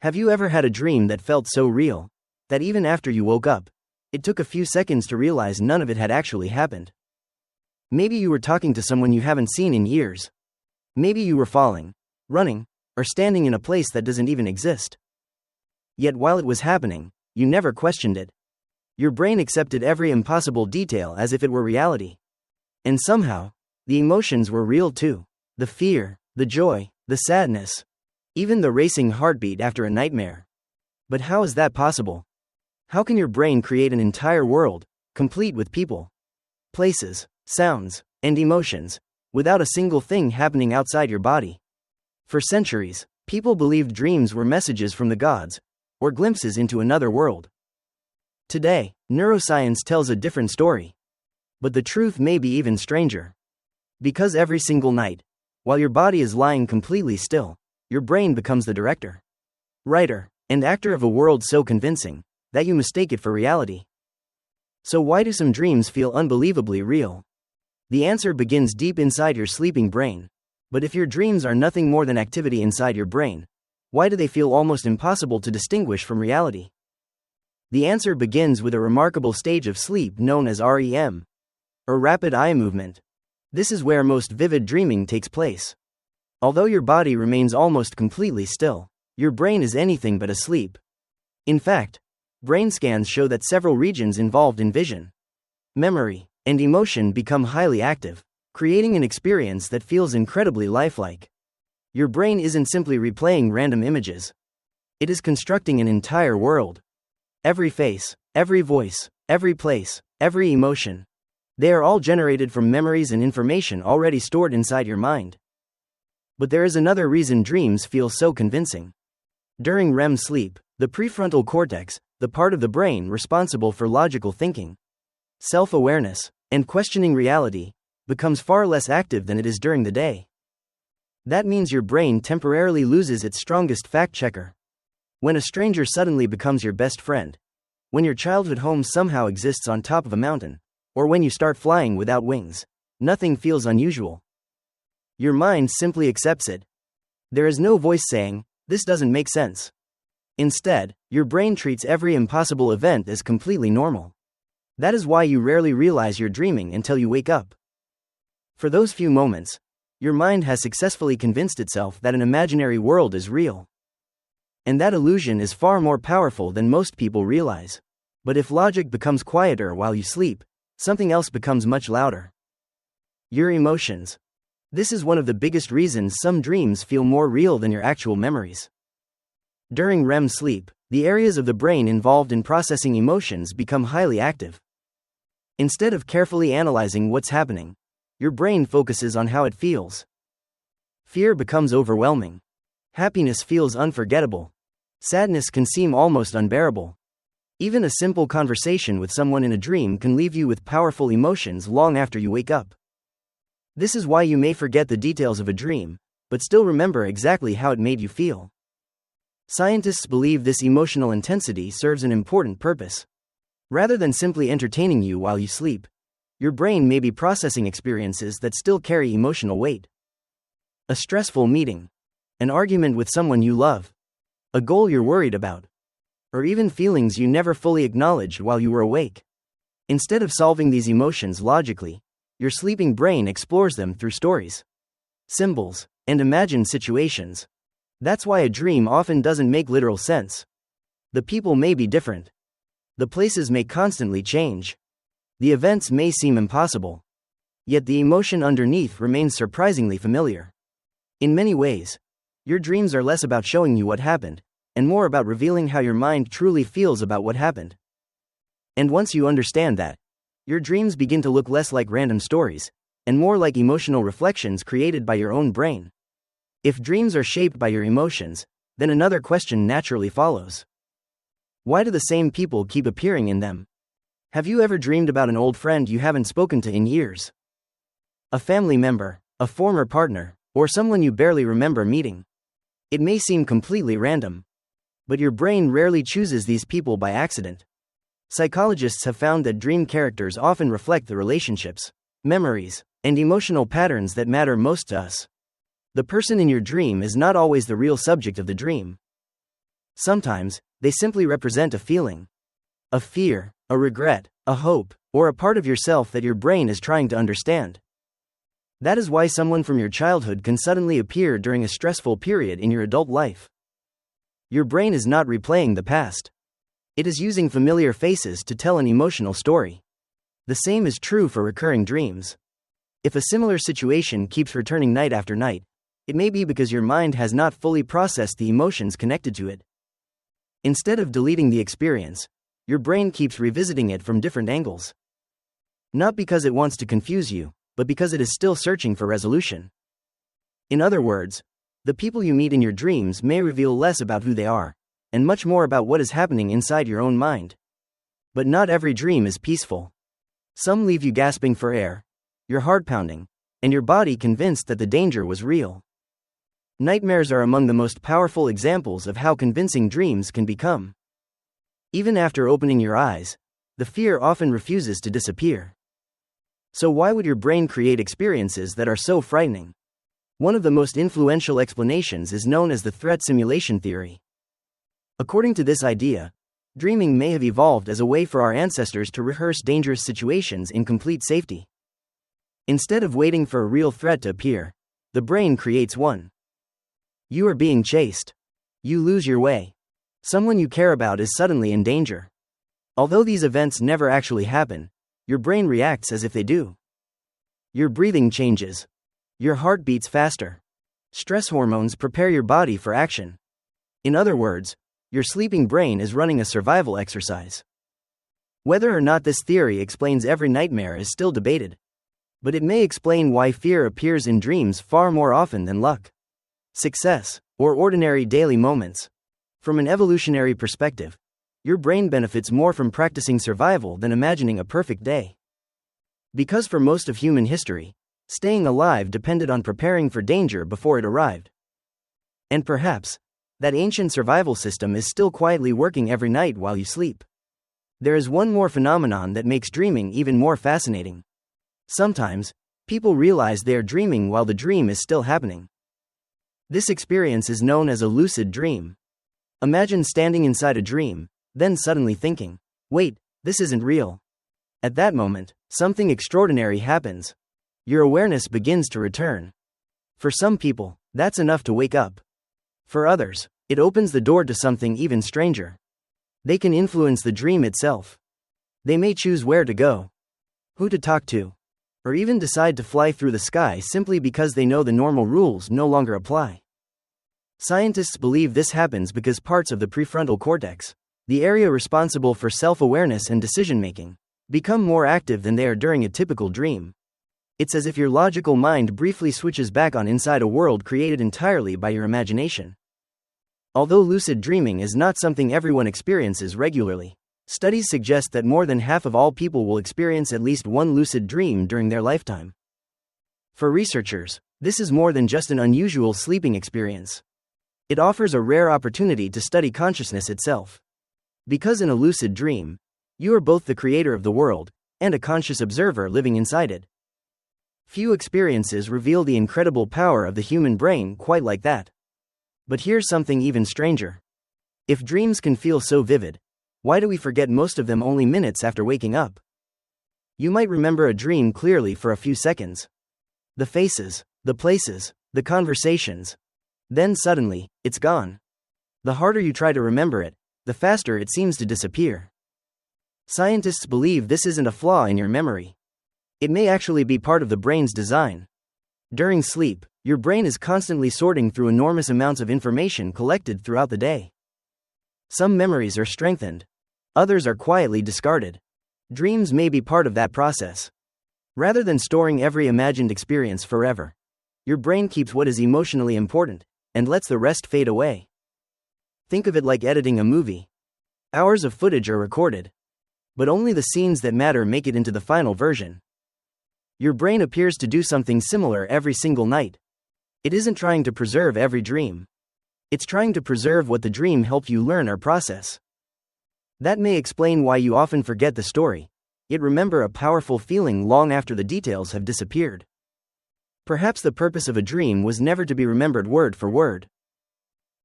Have you ever had a dream that felt so real that even after you woke up, it took a few seconds to realize none of it had actually happened? Maybe you were talking to someone you haven't seen in years. Maybe you were falling, running, or standing in a place that doesn't even exist. Yet while it was happening, you never questioned it. Your brain accepted every impossible detail as if it were reality. And somehow, the emotions were real too. The fear, the joy, the sadness, even the racing heartbeat after a nightmare. But how is that possible? How can your brain create an entire world, complete with people, places, sounds, and emotions, without a single thing happening outside your body? For centuries, people believed dreams were messages from the gods, or glimpses into another world. Today, neuroscience tells a different story. But the truth may be even stranger. Because every single night, while your body is lying completely still, your brain becomes the director, writer, and actor of a world so convincing that you mistake it for reality. So why do some dreams feel unbelievably real? The answer begins deep inside your sleeping brain. But if your dreams are nothing more than activity inside your brain, why do they feel almost impossible to distinguish from reality? The answer begins with a remarkable stage of sleep known as REM, or rapid eye movement. This is where most vivid dreaming takes place. Although your body remains almost completely still, your brain is anything but asleep. In fact, brain scans show that several regions involved in vision, memory, and emotion become highly active, creating an experience that feels incredibly lifelike. Your brain isn't simply replaying random images. It is constructing an entire world. Every face, every voice, every place, every emotion. They are all generated from memories and information already stored inside your mind. But there is another reason dreams feel so convincing. During REM sleep, the prefrontal cortex, the part of the brain responsible for logical thinking, self-awareness, and questioning reality, becomes far less active than it is during the day. That means your brain temporarily loses its strongest fact-checker. When a stranger suddenly becomes your best friend, when your childhood home somehow exists on top of a mountain, or when you start flying without wings, nothing feels unusual. Your mind simply accepts it. There is no voice saying, "This doesn't make sense." Instead, your brain treats every impossible event as completely normal. That is why you rarely realize you're dreaming until you wake up. For those few moments, your mind has successfully convinced itself that an imaginary world is real. And that illusion is far more powerful than most people realize. But if logic becomes quieter while you sleep, something else becomes much louder. Your emotions. This is one of the biggest reasons some dreams feel more real than your actual memories. During REM sleep, the areas of the brain involved in processing emotions become highly active. Instead of carefully analyzing what's happening, your brain focuses on how it feels. Fear becomes overwhelming. Happiness feels unforgettable. Sadness can seem almost unbearable. Even a simple conversation with someone in a dream can leave you with powerful emotions long after you wake up. This is why you may forget the details of a dream, but still remember exactly how it made you feel. Scientists believe this emotional intensity serves an important purpose. Rather than simply entertaining you while you sleep, your brain may be processing experiences that still carry emotional weight. A stressful meeting, an argument with someone you love, a goal you're worried about, or even feelings you never fully acknowledged while you were awake. Instead of solving these emotions logically, your sleeping brain explores them through stories, symbols, and imagined situations. That's why a dream often doesn't make literal sense. The people may be different. The places may constantly change. The events may seem impossible. Yet the emotion underneath remains surprisingly familiar. In many ways, your dreams are less about showing you what happened, and more about revealing how your mind truly feels about what happened. And once you understand that, your dreams begin to look less like random stories, and more like emotional reflections created by your own brain. If dreams are shaped by your emotions, then another question naturally follows. Why do the same people keep appearing in them? Have you ever dreamed about an old friend you haven't spoken to in years? A family member, a former partner, or someone you barely remember meeting? It may seem completely random, but your brain rarely chooses these people by accident. Psychologists have found that dream characters often reflect the relationships, memories, and emotional patterns that matter most to us. The person in your dream is not always the real subject of the dream. Sometimes, they simply represent a feeling. A fear, a regret, a hope, or a part of yourself that your brain is trying to understand. That is why someone from your childhood can suddenly appear during a stressful period in your adult life. Your brain is not replaying the past. It is using familiar faces to tell an emotional story. The same is true for recurring dreams. If a similar situation keeps returning night after night, it may be because your mind has not fully processed the emotions connected to it. Instead of deleting the experience, your brain keeps revisiting it from different angles. Not because it wants to confuse you, but because it is still searching for resolution. In other words, the people you meet in your dreams may reveal less about who they are, and much more about what is happening inside your own mind. But not every dream is peaceful. Some leave you gasping for air, your heart pounding, and your body convinced that the danger was real. Nightmares are among the most powerful examples of how convincing dreams can become. Even after opening your eyes, the fear often refuses to disappear. So why would your brain create experiences that are so frightening? One of the most influential explanations is known as the threat simulation theory. According to this idea, dreaming may have evolved as a way for our ancestors to rehearse dangerous situations in complete safety. Instead of waiting for a real threat to appear, the brain creates one. You are being chased. You lose your way. Someone you care about is suddenly in danger. Although these events never actually happen, your brain reacts as if they do. Your breathing changes. Your heart beats faster. Stress hormones prepare your body for action. In other words, your sleeping brain is running a survival exercise. Whether or not this theory explains every nightmare is still debated. But it may explain why fear appears in dreams far more often than luck, success, or ordinary daily moments. From an evolutionary perspective, your brain benefits more from practicing survival than imagining a perfect day. Because for most of human history, staying alive depended on preparing for danger before it arrived. And perhaps, that ancient survival system is still quietly working every night while you sleep. There is one more phenomenon that makes dreaming even more fascinating. Sometimes, people realize they are dreaming while the dream is still happening. This experience is known as a lucid dream. Imagine standing inside a dream, then suddenly thinking, wait, this isn't real. At that moment, something extraordinary happens. Your awareness begins to return. For some people, that's enough to wake up. For others, it opens the door to something even stranger. They can influence the dream itself. They may choose where to go, who to talk to, or even decide to fly through the sky simply because they know the normal rules no longer apply. Scientists believe this happens because parts of the prefrontal cortex, the area responsible for self-awareness and decision-making, become more active than they are during a typical dream. It's as if your logical mind briefly switches back on inside a world created entirely by your imagination. Although lucid dreaming is not something everyone experiences regularly, studies suggest that more than half of all people will experience at least one lucid dream during their lifetime. For researchers, this is more than just an unusual sleeping experience. It offers a rare opportunity to study consciousness itself. Because in a lucid dream, you are both the creator of the world and a conscious observer living inside it. Few experiences reveal the incredible power of the human brain quite like that. But here's something even stranger. If dreams can feel so vivid, why do we forget most of them only minutes after waking up? You might remember a dream clearly for a few seconds. The faces, the places, the conversations. Then suddenly, it's gone. The harder you try to remember it, the faster it seems to disappear. Scientists believe this isn't a flaw in your memory. It may actually be part of the brain's design. During sleep, your brain is constantly sorting through enormous amounts of information collected throughout the day. Some memories are strengthened. Others are quietly discarded. Dreams may be part of that process. Rather than storing every imagined experience forever, your brain keeps what is emotionally important and lets the rest fade away. Think of it like editing a movie. Hours of footage are recorded, but only the scenes that matter make it into the final version. Your brain appears to do something similar every single night. It isn't trying to preserve every dream. It's trying to preserve what the dream helped you learn or process. That may explain why you often forget the story, yet remember a powerful feeling long after the details have disappeared. Perhaps the purpose of a dream was never to be remembered word for word.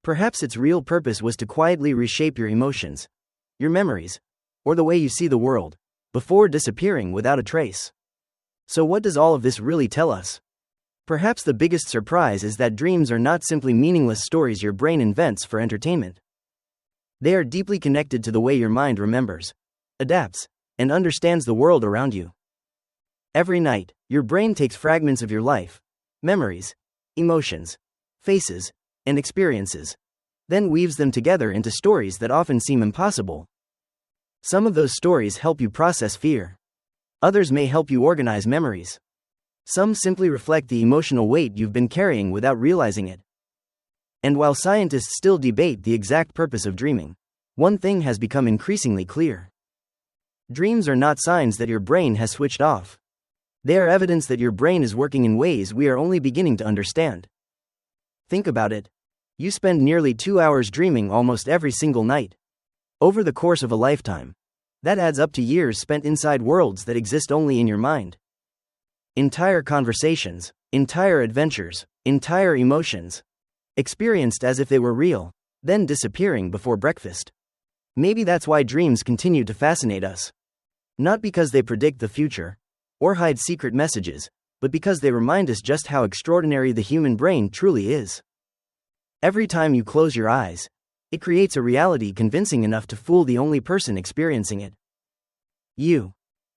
Perhaps its real purpose was to quietly reshape your emotions, your memories, or the way you see the world, before disappearing without a trace. So what does all of this really tell us? Perhaps the biggest surprise is that dreams are not simply meaningless stories your brain invents for entertainment. They are deeply connected to the way your mind remembers, adapts, and understands the world around you. Every night, your brain takes fragments of your life, memories, emotions, faces, and experiences, then weaves them together into stories that often seem impossible. Some of those stories help you process fear. Others may help you organize memories. Some simply reflect the emotional weight you've been carrying without realizing it. And while scientists still debate the exact purpose of dreaming, one thing has become increasingly clear. Dreams are not signs that your brain has switched off. They are evidence that your brain is working in ways we are only beginning to understand. Think about it. You spend nearly 2 hours dreaming almost every single night. Over the course of a lifetime, that adds up to years spent inside worlds that exist only in your mind. Entire conversations, entire adventures, entire emotions, experienced as if they were real, then disappearing before breakfast. Maybe that's why dreams continue to fascinate us. Not because they predict the future, or hide secret messages, but because they remind us just how extraordinary the human brain truly is. Every time you close your eyes, it creates a reality convincing enough to fool the only person experiencing it. You.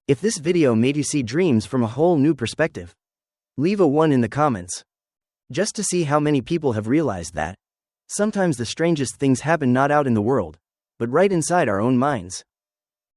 If this video made you see dreams from a whole new perspective, leave a 1 in the comments. Just to see how many people have realized that sometimes the strangest things happen not out in the world, but right inside our own minds.